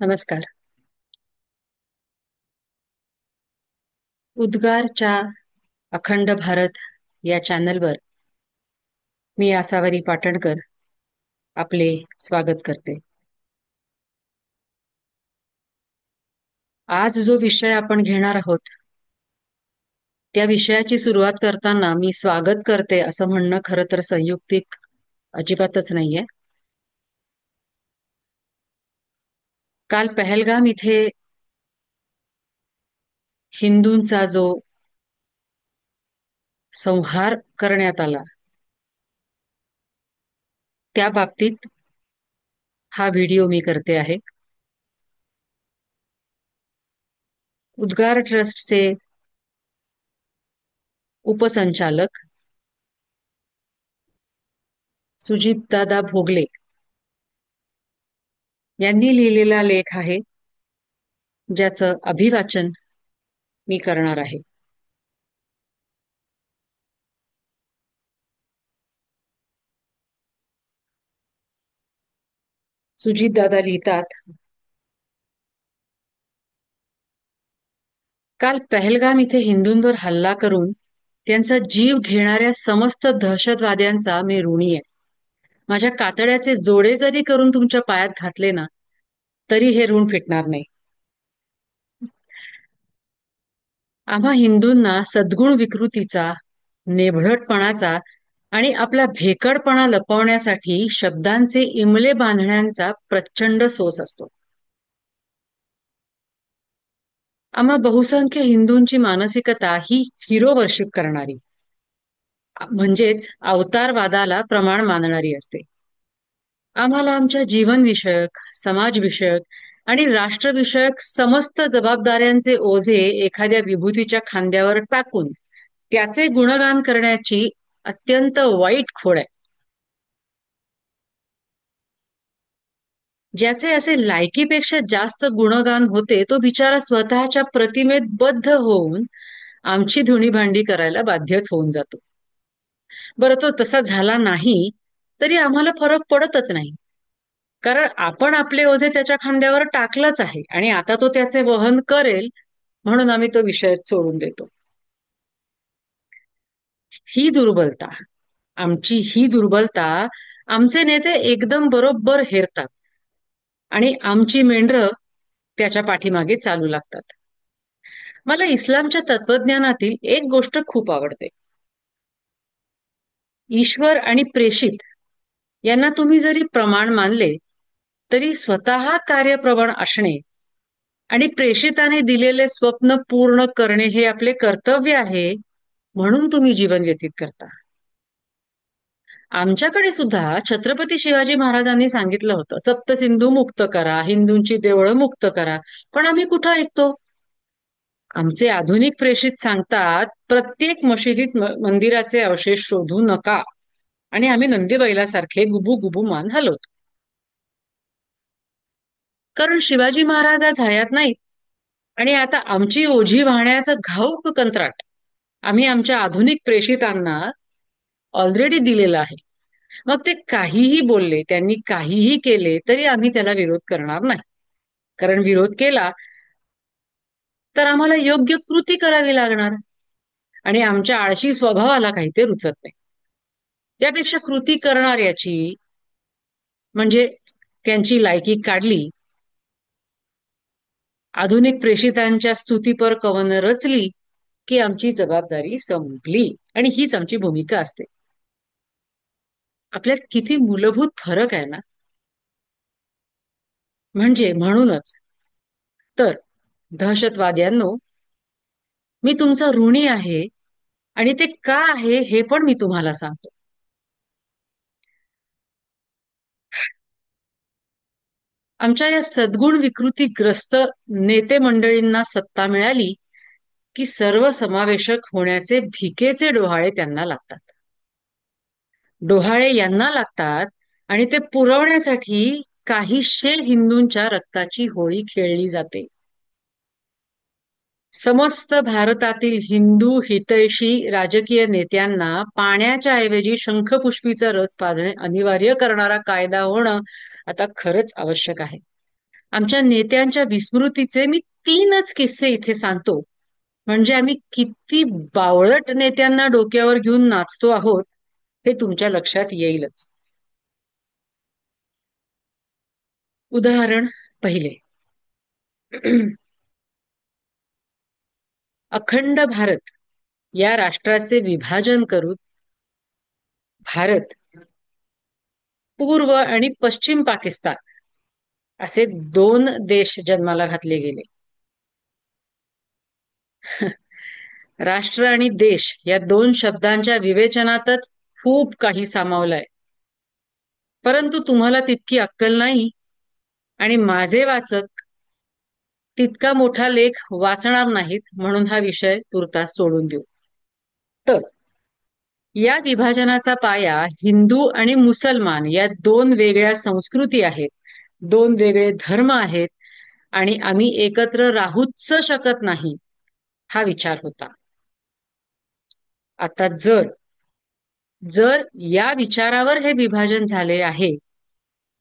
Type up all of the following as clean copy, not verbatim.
नमस्कार. उद्गारच्या अखंड भारत या चॅनलवर मी आसावरी पाटणकर आपले स्वागत करते. आज जो विषय आपण घेणार आहोत त्या विषयाची सुरुवात करताना मी स्वागत करते असं म्हणणं खरं तर संयुक्तिक अजिबातच नाहीये. काल पहलगाम इथे हिंदूंचा जो संहार करण्यात आला त्या बाबतीत हा व्हिडिओ मी करते आहे. उद्गार ट्रस्टचे उपसंचालक सुजितदादा भोगले यांनी लिहिलेला लेख आहे, ज्याचं अभिवाचन मी करणार आहे. सुजितदादा लिहितात, काल पहलगाम इथे हिंदूंवर हल्ला करून त्यांचा जीव घेणाऱ्या समस्त दहशतवाद्यांचा मी ऋणी आहे. माझ्या कातड्याचे जोडे जरी करून तुमच्या पायात घातले ना, तरी हे ऋण फिटणार नाही. आम्हा हिंदूंना सद्गुण विकृतीचा, नेभळटपणाचा आणि आपला भेकडपणा लपवण्यासाठी शब्दांचे इमले बांधण्याचा प्रचंड सोस असतो. आम्हा बहुसंख्य हिंदूंची मानसिकता ही हिरो वर्शिप करणारी, म्हणजेच अवतारवादाला प्रमाण मानणारी असते. आम्हाला आमच्या जीवनविषयक, समाजविषयक आणि राष्ट्रविषयक समस्त जबाबदाऱ्यांचे ओझे एखाद्या विभूतीच्या खांद्यावर टाकून त्याचे गुणगान करण्याची अत्यंत वाईट खोड आहे. ज्याचे असे लायकीपेक्षा जास्त गुणगान होते तो बिचारा स्वतःच्या प्रतिमेत बद्ध होऊन आमची धुणीभांडी करायला बाध्यच होऊन जातो. बरं, तो तसा झाला नाही तरी आम्हाला फरक पडतच नाही, कारण आपण आपले ओझे त्याच्या खांद्यावर टाकलंच आहे आणि आता तो त्याचे वहन करेल, म्हणून आम्ही तो विषय सोडून देतो. ही दुर्बलता, आमची ही दुर्बलता आमचे नेते एकदम बरोबर हेरतात आणि आमची मेंढरं त्याच्या पाठीमागे चालू लागतात. मला इस्लामच्या तत्वज्ञानातील एक गोष्ट खूप आवडते. ईश्वर आणि प्रेषित यांना तुम्ही जरी प्रमाण मानले तरी स्वतः कार्यप्रवण असणे आणि प्रेषिताने दिलेले स्वप्न पूर्ण करणे हे आपले कर्तव्य आहे, म्हणून तुम्ही जीवन व्यतीत करता. आमच्याकडे सुद्धा छत्रपती शिवाजी महाराजांनी सांगितलं होतं, सप्तसिंधू मुक्त करा, हिंदूंची देवळं मुक्त करा, पण आम्ही कुठं ऐकतो? आमचे आधुनिक प्रेषित सांगतात, प्रत्येक मशिदीत मंदिराचे अवशेष शोधू नका, आणि आम्ही नंदी बैलासारखे गुबू गुबू मान हलवतो. कारण शिवाजी महाराज आज हयात नाहीत आणि आता आमची ओझी वाहण्याचं घाऊक कंत्राट आम्ही आमच्या आधुनिक प्रेषितांना ऑलरेडी दिलेलं आहे. मग ते काहीही बोलले, त्यांनी काहीही केले तरी आम्ही त्याला विरोध करणार नाही, कारण विरोध केला तर आम्हाला योग्य कृती करावी लागणार आणि आमच्या आळशी स्वभावाला काही ते रुचत नाही. त्यापेक्षा कृती करणाऱ्याची, म्हणजे त्यांची लायकी काढली, आधुनिक प्रेषितांच्या स्तुतीपर कवन रचली की आमची जबाबदारी संपली, आणि हीच आमची भूमिका असते. आपल्यात किती मूलभूत फरक आहे ना. म्हणूनच तर दहशतवाद्यांनो, मी तुमचा ऋणी आहे आणि ते का आहे हे पण मी तुम्हाला सांगतो. आमच्या या सद्गुण विकृतीग्रस्त नेते मंडळींना सत्ता मिळाली की सर्वसमावेशक होण्याचे भिकेचे डोहाळे त्यांना लागतात. डोहाळे यांना लागतात आणि ते पुरवण्यासाठी काहीशे हिंदूंच्या रक्ताची होळी खेळली जाते. समस्त भारतातील हिंदू हितैषी राजकीय नेत्यांना पाण्याच्या ऐवजी शंखपुष्पीचा रस पाजणे अनिवार्य करणारा कायदा होणं आता खरंच आवश्यक आहे. आमच्या नेत्यांच्या विस्मृतीचे मी तीनच किस्से इथे सांगतो. म्हणजे आम्ही किती बावळट नेत्यांना डोक्यावर घेऊन नाचतो आहोत हे तुमच्या लक्षात येईलच. उदाहरण पहिले. अखंड भारत या राष्ट्राचे विभाजन करून भारत, पूर्व आणि पश्चिम पाकिस्तान असे दोन देश जन्माला घातले गेले. राष्ट्र आणि देश या दोन शब्दांच्या विवेचनातच खूप काही सामावलंय. परंतु तुम्हाला तितकी अक्कल नाही आणि माझे वाचक तितका मोठा लेख वाचणार नाहीत, म्हणून हा विषय तुर्तास सोडून देऊ. तर या विभाजनाचा पाया हिंदू आणि मुसलमान या दोन वेगळ्या संस्कृती आहेत, दोन वेगळे धर्म आहेत आणि आम्ही एकत्र राहूच शकत नाही, हा विचार होता. आता जर जर या विचारावर हे विभाजन झाले आहे,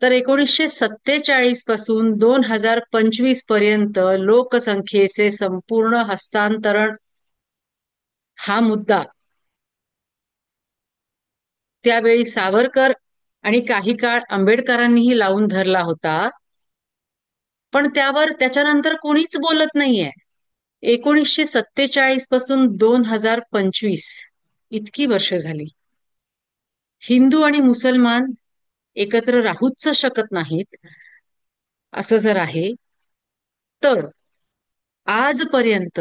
तर 1947 पासून 2025 पर्यंत लोकसंख्येचे संपूर्ण हस्तांतरण हा मुद्दा त्यावेळी सावरकर आणि काही काळ आंबेडकरांनीही लावून धरला होता. पण त्यावर त्याच्यानंतर कोणीच बोलत नाहीये. 1947 पासून 2025 इतकी वर्ष झाली. हिंदू आणि मुसलमान एकत्र राहूच शकत नाहीत असं जर आहे, तर आजपर्यंत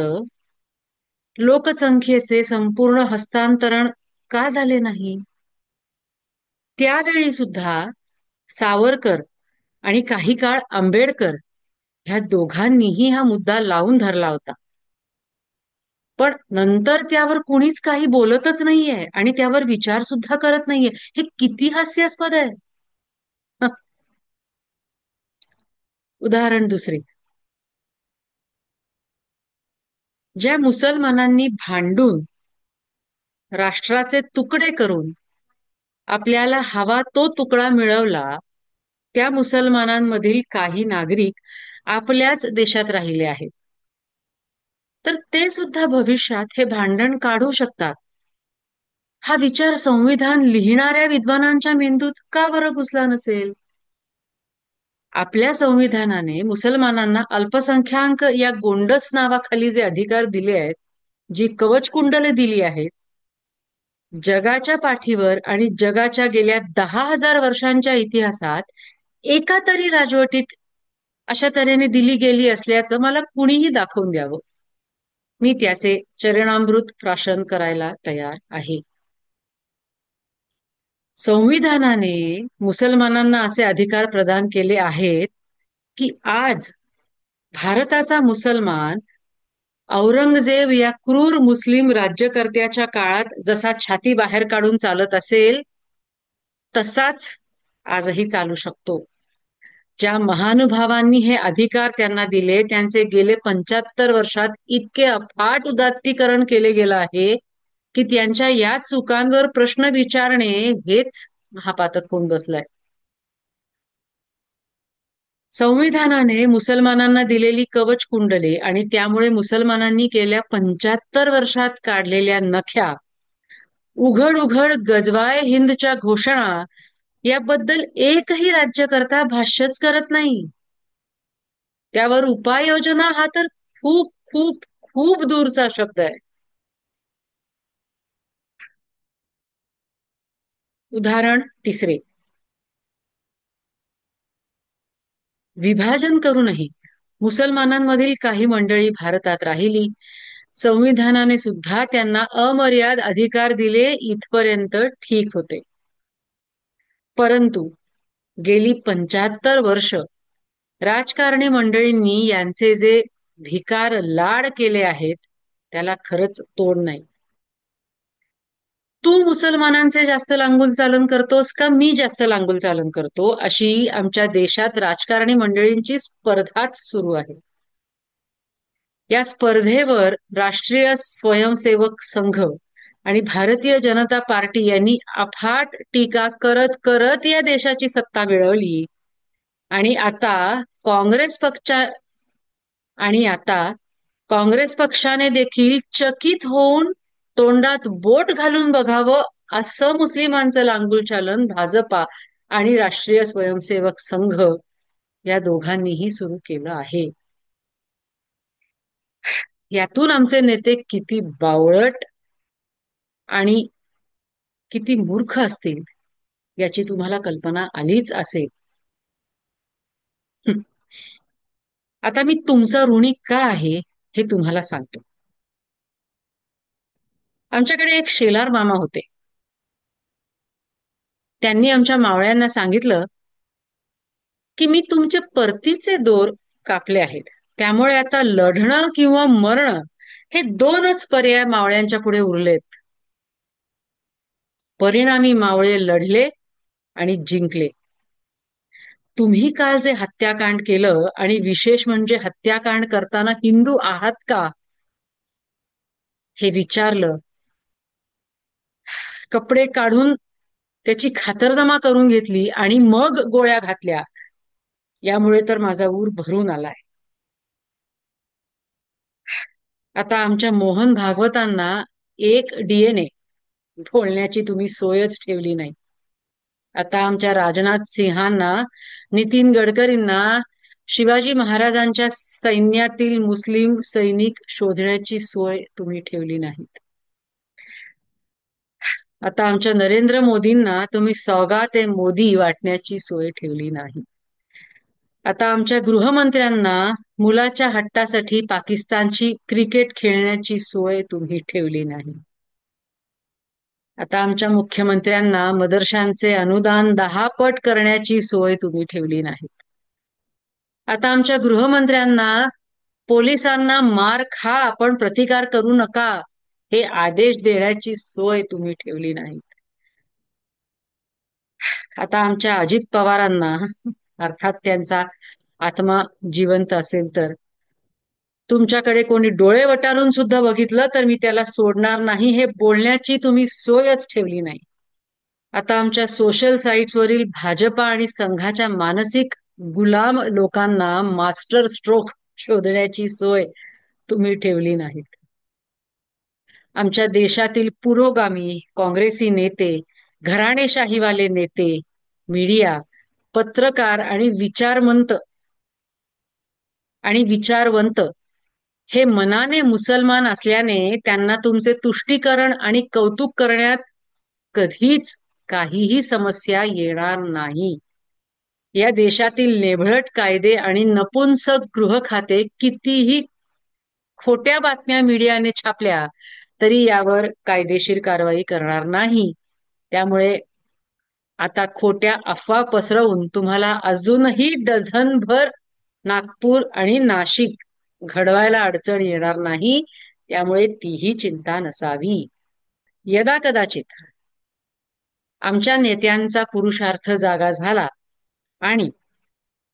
लोकसंख्येचे संपूर्ण हस्तांतरण का झाले नाही? त्यावेळी सुद्धा सावरकर आणि काही काळ आंबेडकर ह्या दोघांनीही हा मुद्दा लावून धरला होता. पण नंतर त्यावर कुणीच काही बोलतच नाहीये आणि त्यावर विचार सुद्धा करत नाहीये. हे किती हास्यास्पद आहे. उदाहरण दुसरे. ज्या मुसलमानांनी भांडून राष्ट्राचे तुकडे करून आपल्याला हवा तो तुकडा मिळवला, त्या मुसलमानांमधील काही नागरिक आपल्याच देशात राहिले आहेत. तर ते सुद्धा भविष्यात हे भांडण काढू शकतात. हा विचार संविधान लिहिणाऱ्या विद्वानांच्या मेंदूत का बरं घुसला नसेल? आपल्या संविधानाने मुसलमानांना अल्पसंख्याक या गोंडस नावाखाली जे अधिकार दिले आहेत, जी कवच कुंडले दिली आहेत, जगाच्या पाठीवर आणि जगाच्या गेल्या 10,000 वर्षांच्या इतिहासात एका तरी राजवटीत अशा तऱ्हेने दिली गेली असल्याचं मला कुणीही दाखवून द्यावं. मी त्याचे चरणामृत प्राशन करायला तयार आहे. संविधानाने मुसलमानांना असे अधिकार प्रदान केले आहेत की आज भारताचा मुसलमान औरंगजेब या क्रूर मुस्लिम राज्यकर्त्याच्या काळात जसा छाती बाहेर काढून चालत असेल, तसाच आजही चालू शकतो. ज्या महानुभावांनी हे अधिकार त्यांना दिले, त्यांचे गेले 75 वर्षात इतके अफाट उदात्तीकरण केले गेलं आहे की त्यांच्या या चुकांवर प्रश्न विचारणे हेच महापातक होऊन बसलंय. संविधानाने मुसलमानांना दिलेली कवच कुंडले आणि त्यामुळे मुसलमानांनी गेल्या 75 वर्षात काढलेल्या नख्या, उघड उघड गजवाय हिंदच्या घोषणा याबद्दल एकही राज्यकर्ता भाष्यच करत नाही. त्यावर उपाययोजना हा तर खूप खूप खूप दूरचा शब्द आहे. उदाहरण तिसरे. विभाजन करूनही मुसलमानांमधील काही मंडळी भारतात राहिली. संविधानाने सुद्धा त्यांना अमर्याद अधिकार दिले, इथपर्यंत ठीक होते. परंतु गेली 75 वर्ष राजकारणी मंडळींनी यांचे जे भिकार लाड केले आहेत, त्याला खरंच तोड नाही. तू मुसलमानांचे जास्त लांगुल चालन करतोस का मी जास्त लांगुल चालन करतो, अशी आमच्या देशात राजकारणी मंडळींची स्पर्धाच सुरू आहे. या स्पर्धेवर राष्ट्रीय स्वयंसेवक संघ आणि भारतीय जनता पार्टी यांनी अफाट टीका करत करत या देशाची सत्ता मिळवली आणि आता काँग्रेस पक्षा आणि आता काँग्रेस पक्षाने देखील चकित होऊन तोंडात बोट घालून बघावं असं मुस्लिमांचं लांगुलचालन भाजपा आणि राष्ट्रीय स्वयंसेवक संघ या दोघांनीही सुरू केलं आहे. यातून आमचे नेते किती बावळट आणि किती मूर्ख असतील याची तुम्हाला कल्पना आलीच असेल. हं. आता मी तुमचा ऋणी का आहे हे तुम्हाला सांगतो. आमच्याकडे एक शेलार मामा होते. त्यांनी आमच्या मावळ्यांना सांगितलं की मी तुमचे परतीचे दोर कापले आहेत. त्यामुळे आता लढणं किंवा मरणं हे दोनच पर्याय मावळ्यांच्या पुढे उरलेत. परिणामी मावळे लढले आणि जिंकले. तुम्ही काल जे हत्याकांड केलं आणि विशेष म्हणजे हत्याकांड करताना हिंदू आहात का हे विचारलं, कपडे काढून त्याची खातरजमा करून घेतली आणि मग गोळ्या घातल्या, यामुळे तर माझा ऊर भरून आलाय. आता आमच्या मोहन भागवतांना एक डीएनए बोलण्याची तुम्ही सोयच ठेवली नाही. आता आमच्या राजनाथ सिंहांना, नितीन गडकरींना शिवाजी महाराजांच्या सैन्यातील मुस्लिम सैनिक शोधण्याची सोय तुम्ही ठेवली नाहीत. आता आमच्या नरेंद्र मोदींना तुम्ही सौगात ए मोदी वाटण्याची सोय ठेवली नाही. आता आमच्या गृहमंत्र्यांना मुलाच्या हट्टासाठी पाकिस्तानची क्रिकेट खेळण्याची सोय तुम्ही ठेवली नाही. आता आमच्या मुख्यमंत्र्यांना मदरशांचे अनुदान 10 पट करण्याची सोय तुम्ही ठेवली नाही. आता आमच्या गृहमंत्र्यांना पोलिसांना मार खा पण प्रतिकार करू नका हे आदेश देण्याची सोय तुम्ही ठेवली नाही. आता आमच्या अजित पवारांना, अर्थात त्यांचा आत्मा जिवंत असेल तर, तुमच्याकडे कोणी डोळे वटारून सुद्धा बघितलं तर मी त्याला सोडणार नाही हे बोलण्याची तुम्ही सोयच ठेवली नाही. आता आमच्या सोशल साईट्सवरील भाजपा आणि संघाच्या मानसिक गुलाम लोकांना मास्टर स्ट्रोक शोधण्याची सोय तुम्ही ठेवली नाहीत. आमच्या देशातील पुरोगामी काँग्रेसी नेते, घराणेशाहीवाले नेते, मीडिया, पत्रकार आणि विचारवंत हे मनाने मुसलमान असल्याने त्यांना तुमचे तुष्टीकरण आणि कौतुक करण्यात कधीच काहीही समस्या येणार नाही. या देशातील नेभळट कायदे आणि नपुंसक गृह खाते कितीही खोट्या बातम्या मीडियाने छापल्या तरी यावर कायदेशीर कारवाई करणार नाही. त्यामुळे आता खोट्या अफवा पसरवून तुम्हाला अजूनही डझनभर नागपूर आणि नाशिक घडवायला अडचण येणार नाही. त्यामुळे तीही चिंता नसावी. यदा कदाचित आमच्या नेत्यांचा पुरुषार्थ जागा झाला आणि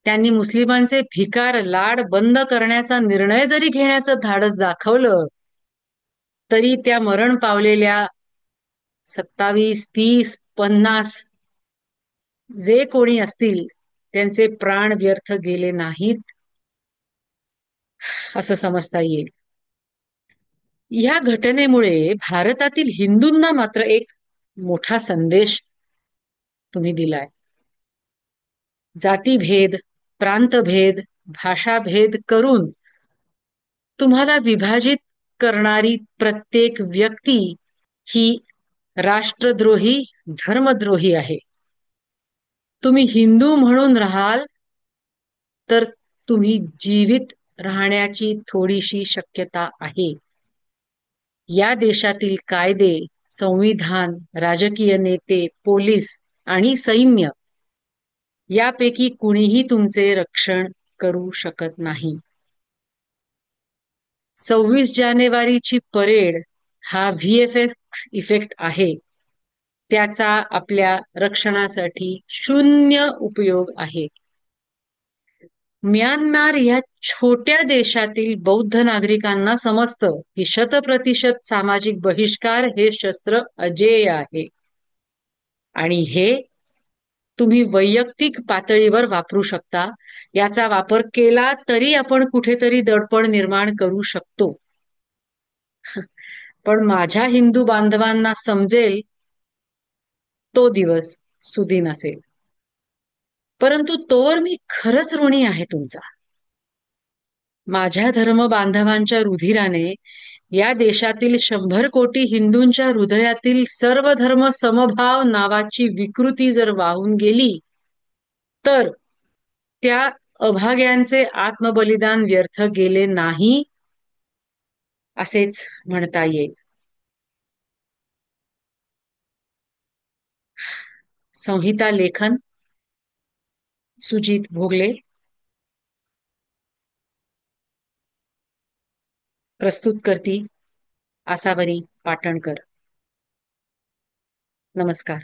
त्यांनी मुस्लिमांचे भिकार लाड बंद करण्याचा निर्णय जरी घेण्याचं धाडस दाखवलं तरी त्या मरण पावलेल्या 27, 30, 50 जे कोणी असतील त्यांचे प्राण व्यर्थ गेले नाहीत असं समजता येईल. ह्या घटनेमुळे भारतातील हिंदूंना मात्र एक मोठा संदेश तुम्ही दिलाय. जातीभेद, प्रांतभेद, भाषाभेद करून तुम्हाला विभाजित करणारी प्रत्येक व्यक्ती ही राष्ट्रद्रोही, धर्मद्रोही आहे. तुम्ही हिंदू म्हणून राहाल तर तुम्ही जीवित राहण्याची थोडीशी शक्यता आहे. या देशातील कायदे, संविधान, राजकीय नेते, पोलीस आणि सैन्य यापैकी कुणीही तुमचे रक्षण करू शकत नाही. 26 जानेवारीची परेड हा व्हीएफएक्स इफेक्ट आहे. त्याचा आपल्या रक्षणासाठी शून्य उपयोग आहे. म्यानमार या छोट्या देशातील बौद्ध नागरिकांना समजतं की 100% सामाजिक बहिष्कार हे शस्त्र अजेय आहे आणि हे तुम्ही वैयक्तिक पातळीवर वापरू शकता. याचा वापर केला तरी आपण कुठेतरी दडपण निर्माण करू शकतो. पण माझ्या हिंदू बांधवांना समजेल तो दिवस सुदिन असेल. परंतु तोवर मी खरंच ऋणी आहे तुमचा. माझ्या धर्म बांधवांच्या रुधिराने या देशातील 100 कोटी हिंदूंच्या हृदयातील सर्व धर्म समभाव नावाची विकृती जर वाहून गेली, तर त्या अभाग्यांचे आत्मबलिदान व्यर्थ गेले नाही असेच म्हणता येईल. संहिता लेखन सुजित भोगले. प्रस्तुत करती आसावरी पाटणकर. नमस्कार.